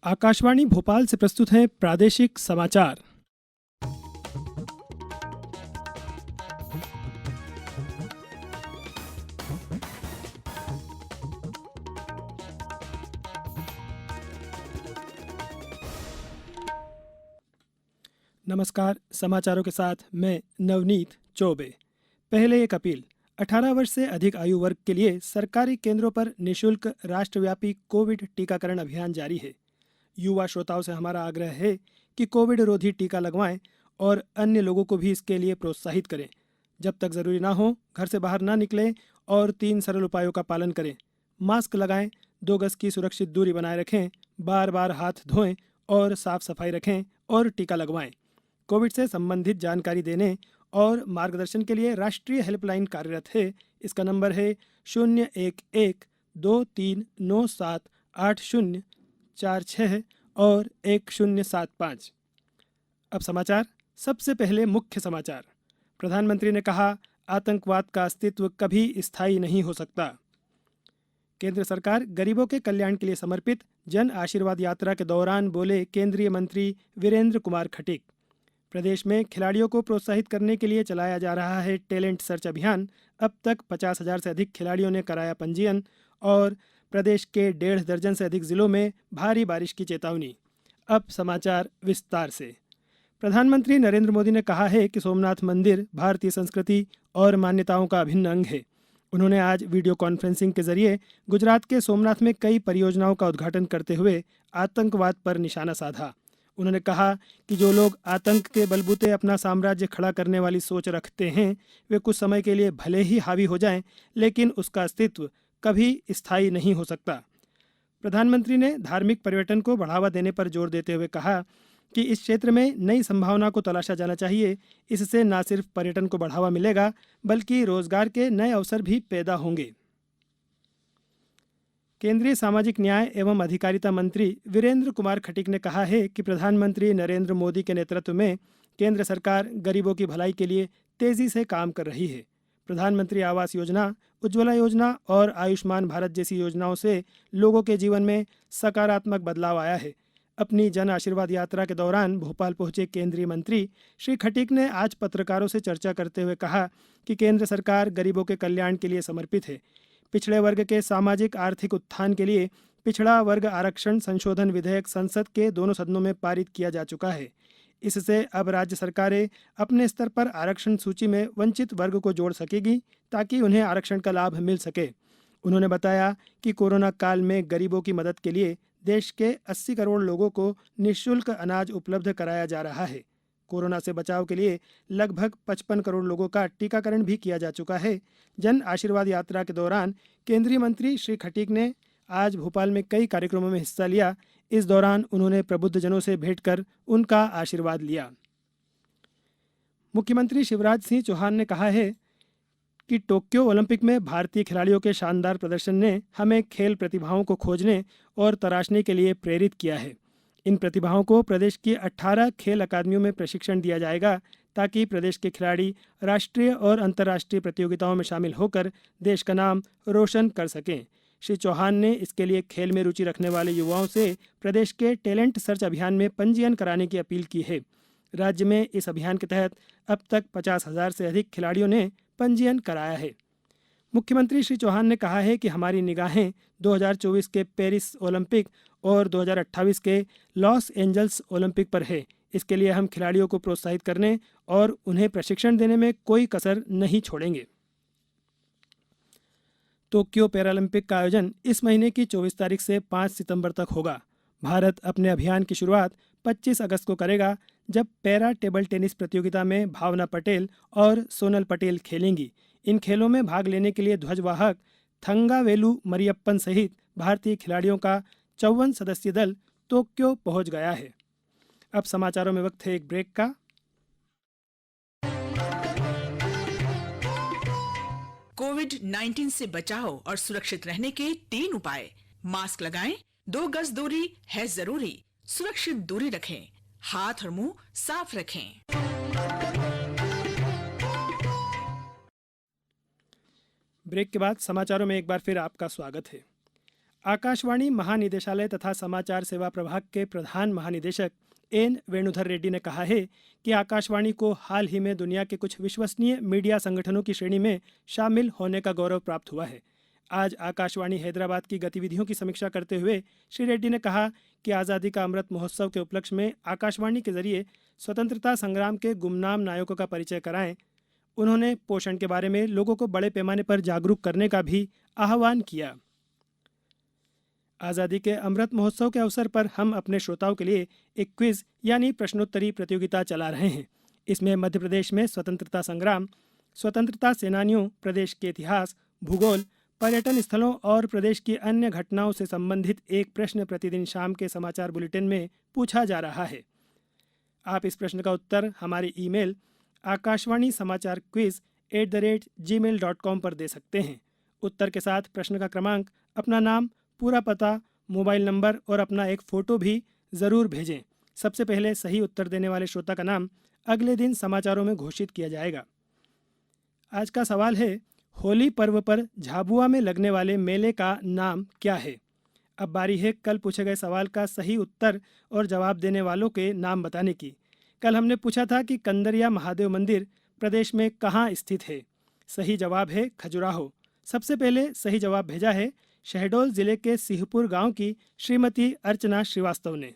आकाशवाणी भोपाल से प्रस्तुत हैं प्रादेशिक समाचार। नमस्कार, समाचारों के साथ मैं नवनीत चौबे। पहले एक अपील। 18 वर्ष से अधिक आयु वर्ग के लिए सरकारी केंद्रों पर निःशुल्क राष्ट्रव्यापी कोविड टीकाकरण अभियान जारी है। युवा श्रोताओं से हमारा आग्रह है कि कोविड रोधी टीका लगवाएं और अन्य लोगों को भी इसके लिए प्रोत्साहित करें। जब तक जरूरी ना हो, घर से बाहर ना निकलें और 3 सरल उपायों का पालन करें। मास्क लगाएं, 2 गज की सुरक्षित दूरी बनाए रखें, बार बार हाथ धोएं और साफ सफाई रखें और टीका लगवाएं। कोविड से संबंधित जानकारी देने और मार्गदर्शन के लिए राष्ट्रीय हेल्पलाइन कार्यरत है। इसका नंबर है 011-2397-8046 और 1075। अब समाचार। सबसे पहले मुख्य समाचार। प्रधानमंत्री ने कहा, आतंकवाद का अस्तित्व कभी स्थायी नहीं हो सकता। केंद्र सरकार गरीबों के कल्याण के लिए समर्पित, जन आशीर्वाद यात्रा के दौरान बोले केंद्रीय मंत्री वीरेंद्र कुमार खटीक। प्रदेश में खिलाड़ियों को प्रोत्साहित करने के लिए चलाया जा रहा है टैलेंट सर्च अभियान। अब तक 50,000 से अधिक खिलाड़ियों ने कराया पंजीयन। और प्रदेश के 1.5 दर्जन से अधिक जिलों में भारी बारिश की चेतावनी। अब समाचार विस्तार से। प्रधानमंत्री नरेंद्र मोदी ने कहा है कि सोमनाथ मंदिर भारतीय संस्कृति और मान्यताओं का अभिन्न अंग है। उन्होंने आज वीडियो कॉन्फ्रेंसिंग के जरिए गुजरात के सोमनाथ में कई परियोजनाओं का उद्घाटन करते हुए आतंकवाद पर निशाना साधा। उन्होंने कहा कि जो लोग आतंक के बलबूते अपना साम्राज्य खड़ा करने वाली सोच रखते हैं, वे कुछ समय के लिए भले ही हावी हो जाएं, लेकिन उसका अस्तित्व कभी स्थायी नहीं हो सकता। प्रधानमंत्री ने धार्मिक पर्यटन को बढ़ावा देने पर जोर देते हुए कहा कि इस क्षेत्र में नई संभावना को तलाशा जाना चाहिए। इससे न सिर्फ पर्यटन को बढ़ावा मिलेगा, बल्कि रोजगार के नए अवसर भी पैदा होंगे। केंद्रीय सामाजिक न्याय एवं अधिकारिता मंत्री वीरेंद्र कुमार खटीक ने कहा है कि प्रधानमंत्री नरेंद्र मोदी के नेतृत्व में केंद्र सरकार गरीबों की भलाई के लिए तेजी से काम कर रही है। प्रधानमंत्री आवास योजना, उज्ज्वला योजना और आयुष्मान भारत जैसी योजनाओं से लोगों के जीवन में सकारात्मक बदलाव आया है। अपनी जन आशीर्वाद यात्रा के दौरान भोपाल पहुंचे केंद्रीय मंत्री श्री खटीक ने आज पत्रकारों से चर्चा करते हुए कहा कि केंद्र सरकार गरीबों के कल्याण के लिए समर्पित है। पिछड़े वर्ग के सामाजिक आर्थिक उत्थान के लिए पिछड़ा वर्ग आरक्षण संशोधन विधेयक संसद के दोनों सदनों में पारित किया जा चुका है। इससे अब राज्य सरकारें अपने स्तर पर आरक्षण सूची में वंचित वर्ग को जोड़ सकेगी, ताकि उन्हें आरक्षण का लाभ मिल सके। उन्होंने बताया कि कोरोना काल में गरीबों की मदद के लिए देश के 80 करोड़ लोगों को निःशुल्क अनाज उपलब्ध कराया जा रहा है। कोरोना से बचाव के लिए लगभग 55 करोड़ लोगों का टीकाकरण भी किया जा चुका है। जन आशीर्वाद यात्रा के दौरान केंद्रीय मंत्री श्री खटीक ने आज भोपाल में कई कार्यक्रमों में हिस्सा लिया। इस दौरान उन्होंने प्रबुद्धजनों से भेंट कर उनका आशीर्वाद लिया। मुख्यमंत्री शिवराज सिंह चौहान ने कहा है कि टोक्यो ओलंपिक में भारतीय खिलाड़ियों के शानदार प्रदर्शन ने हमें खेल प्रतिभाओं को खोजने और तराशने के लिए प्रेरित किया है। इन प्रतिभाओं को प्रदेश की 18 खेल अकादमियों में प्रशिक्षण दिया जाएगा, ताकि प्रदेश के खिलाड़ी राष्ट्रीय और अंतर्राष्ट्रीय प्रतियोगिताओं में शामिल होकर देश का नाम रोशन कर सकें। श्री चौहान ने इसके लिए खेल में रुचि रखने वाले युवाओं से प्रदेश के टैलेंट सर्च अभियान में पंजीयन कराने की अपील की है। राज्य में इस अभियान के तहत अब तक 50,000 से अधिक खिलाड़ियों ने पंजीयन कराया है। मुख्यमंत्री श्री चौहान ने कहा है कि हमारी निगाहें 2024 के पेरिस ओलंपिक और 2028 के लॉस एंजल्स ओलंपिक पर है। इसके लिए हम खिलाड़ियों को प्रोत्साहित करने और उन्हें प्रशिक्षण देने में कोई कसर नहीं छोड़ेंगे। टोक्यो पैरालंपिक का आयोजन इस महीने की 24 तारीख से 5 सितंबर तक होगा। भारत अपने अभियान की शुरुआत 25 अगस्त को करेगा, जब पैरा टेबल टेनिस प्रतियोगिता में भावना पटेल और सोनल पटेल खेलेंगी। इन खेलों में भाग लेने के लिए ध्वजवाहक थंगावेलु मरियप्पन सहित भारतीय खिलाड़ियों का 54 सदस्यीय दल टोक्यो पहुंच गया है। अब समाचारों में वक्त है एक ब्रेक का। कोविड-19 से बचाव और सुरक्षित रहने के 3 उपाय। मास्क लगाएं, 2 गज दूरी है जरूरी, सुरक्षित दूरी रखें, हाथ और मुंह साफ रखें। ब्रेक के बाद समाचारों में एक बार फिर आपका स्वागत है। आकाशवाणी महानिदेशालय तथा समाचार सेवा प्रभाग के प्रधान महानिदेशक एन वेणुधर रेड्डी ने कहा है कि आकाशवाणी को हाल ही में दुनिया के कुछ विश्वसनीय मीडिया संगठनों की श्रेणी में शामिल होने का गौरव प्राप्त हुआ है। आज आकाशवाणी हैदराबाद की गतिविधियों की समीक्षा करते हुए श्री रेड्डी ने कहा कि आज़ादी का अमृत महोत्सव के उपलक्ष्य में आकाशवाणी के जरिए स्वतंत्रता संग्राम के गुमनाम नायकों का परिचय कराएं। उन्होंने पोषण के बारे में लोगों को बड़े पैमाने पर जागरूक करने का भी आह्वान किया। आज़ादी के अमृत महोत्सव के अवसर पर हम अपने श्रोताओं के लिए एक क्विज यानी प्रश्नोत्तरी प्रतियोगिता चला रहे हैं। इसमें मध्य प्रदेश में स्वतंत्रता संग्राम, स्वतंत्रता सेनानियों, प्रदेश के इतिहास, भूगोल, पर्यटन स्थलों और प्रदेश की अन्य घटनाओं से संबंधित एक प्रश्न प्रतिदिन शाम के समाचार बुलेटिन में पूछा जा रहा है। आप इस प्रश्न का उत्तर हमारी ईमेल आकाशवाणी समाचार quiz@gmail.com पर दे सकते हैं। उत्तर के साथ प्रश्न का क्रमांक, अपना नाम, पूरा पता, मोबाइल नंबर और अपना एक फ़ोटो भी ज़रूर भेजें। सबसे पहले सही उत्तर देने वाले श्रोता का नाम अगले दिन समाचारों में घोषित किया जाएगा। आज का सवाल है, होली पर्व पर झाबुआ में लगने वाले मेले का नाम क्या है? अब बारी है कल पूछे गए सवाल का सही उत्तर और जवाब देने वालों के नाम बताने की। कल हमने पूछा था कि कंदरिया महादेव मंदिर प्रदेश में कहाँ स्थित है। सही जवाब है खजुराहो। सबसे पहले सही जवाब भेजा है शहडोल जिले के सिंहपुर गांव की श्रीमती अर्चना श्रीवास्तव ने।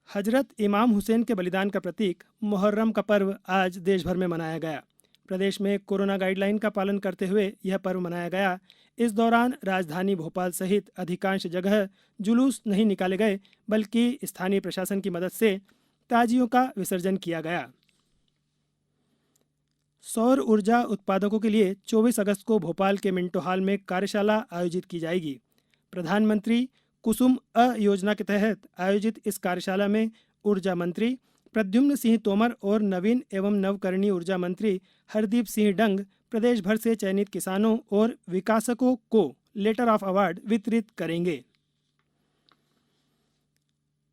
हजरत इमाम हुसैन के बलिदान का प्रतीक मुहर्रम का पर्व आज देश भर में मनाया गया। प्रदेश में कोरोना गाइडलाइन का पालन करते हुए यह पर्व मनाया गया। इस दौरान राजधानी भोपाल सहित अधिकांश जगह जुलूस नहीं निकाले गए, बल्कि स्थानीय प्रशासन की मदद से ताजियों का विसर्जन किया गया। सौर ऊर्जा उत्पादकों के लिए 24 अगस्त को भोपाल के मिंटो हॉल में कार्यशाला आयोजित की जाएगी। प्रधानमंत्री कुसुम अ योजना के तहत आयोजित इस कार्यशाला में ऊर्जा मंत्री प्रद्युम्न सिंह तोमर और नवीन एवं नवकरणीय ऊर्जा मंत्री हरदीप सिंह डंग प्रदेश भर से चयनित किसानों और विकासकों को लेटर ऑफ अवार्ड वितरित करेंगे।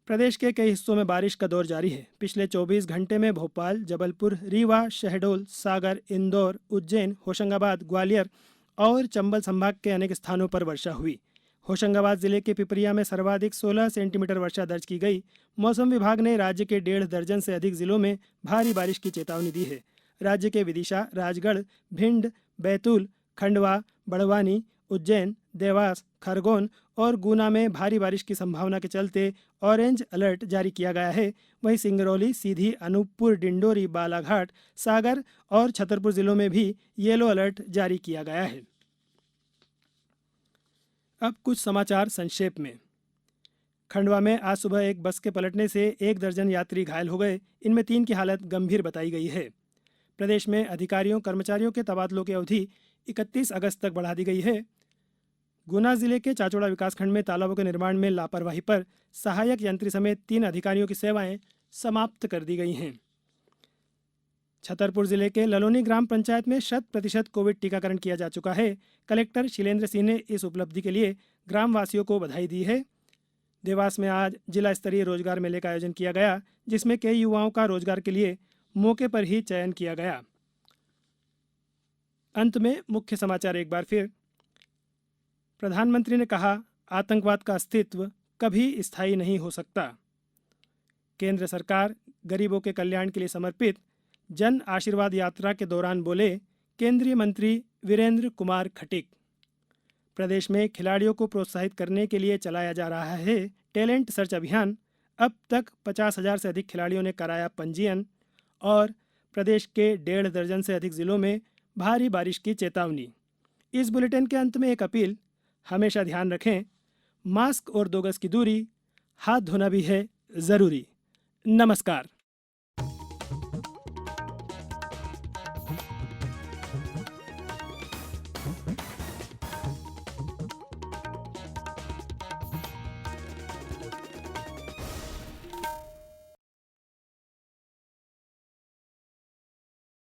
प्रदेश के कई हिस्सों में बारिश का दौर जारी है। पिछले 24 घंटे में भोपाल, जबलपुर, रीवा, शहडोल, सागर, इंदौर, उज्जैन, होशंगाबाद, ग्वालियर और चंबल संभाग के अनेक स्थानों पर वर्षा हुई। होशंगाबाद जिले के पिपरिया में सर्वाधिक 16 सेंटीमीटर वर्षा दर्ज की गई। मौसम विभाग ने राज्य के 1.5 दर्जन से अधिक जिलों में भारी बारिश की चेतावनी दी है। राज्य के विदिशा, राजगढ़, भिंड, बैतूल, खंडवा, बड़वानी, उज्जैन, देवास, खरगोन और गुना में भारी बारिश की संभावना के चलते ऑरेंज अलर्ट जारी किया गया है। वहीं सिंगरौली, सीधी, अनूपपुर, डिंडोरी, बालाघाट, सागर और छतरपुर जिलों में भी येलो अलर्ट जारी किया गया है। अब कुछ समाचार संक्षेप में। खंडवा में आज सुबह एक बस के पलटने से 1 दर्जन यात्री घायल हो गए। इनमें 3 की हालत गंभीर बताई गई है। प्रदेश में अधिकारियों कर्मचारियों के तबादलों की अवधि 31 अगस्त तक बढ़ा दी गई है। गुना जिले के चाचौड़ा विकासखंड में तालाबों के निर्माण में लापरवाही पर सहायक यंत्री समेत 3 अधिकारियों की सेवाएं समाप्त कर दी गई हैं। छतरपुर जिले के ललोनी ग्राम पंचायत में 100% कोविड टीकाकरण किया जा चुका है। कलेक्टर शिलेंद्र सिंह ने इस उपलब्धि के लिए ग्रामवासियों को बधाई दी है। देवास में आज जिला स्तरीय रोजगार मेले का आयोजन किया गया, जिसमें कई युवाओं का रोजगार के लिए मौके पर ही चयन किया गया। अंत में मुख्य समाचार एक बार फिर। प्रधानमंत्री ने कहा, आतंकवाद का अस्तित्व कभी स्थायी नहीं हो सकता। केंद्र सरकार गरीबों के कल्याण के लिए समर्पित। जन आशीर्वाद यात्रा के दौरान बोले केंद्रीय मंत्री वीरेंद्र कुमार खटीक। प्रदेश में खिलाड़ियों को प्रोत्साहित करने के लिए चलाया जा रहा है टैलेंट सर्च अभियान। अब तक 50,000 से अधिक खिलाड़ियों ने कराया पंजीयन। और प्रदेश के 1.5 दर्जन से अधिक जिलों में भारी बारिश की चेतावनी। इस बुलेटिन के अंत में एक अपील, हमेशा ध्यान रखें, मास्क और 2 गज की दूरी, हाथ धोना भी है ज़रूरी। नमस्कार।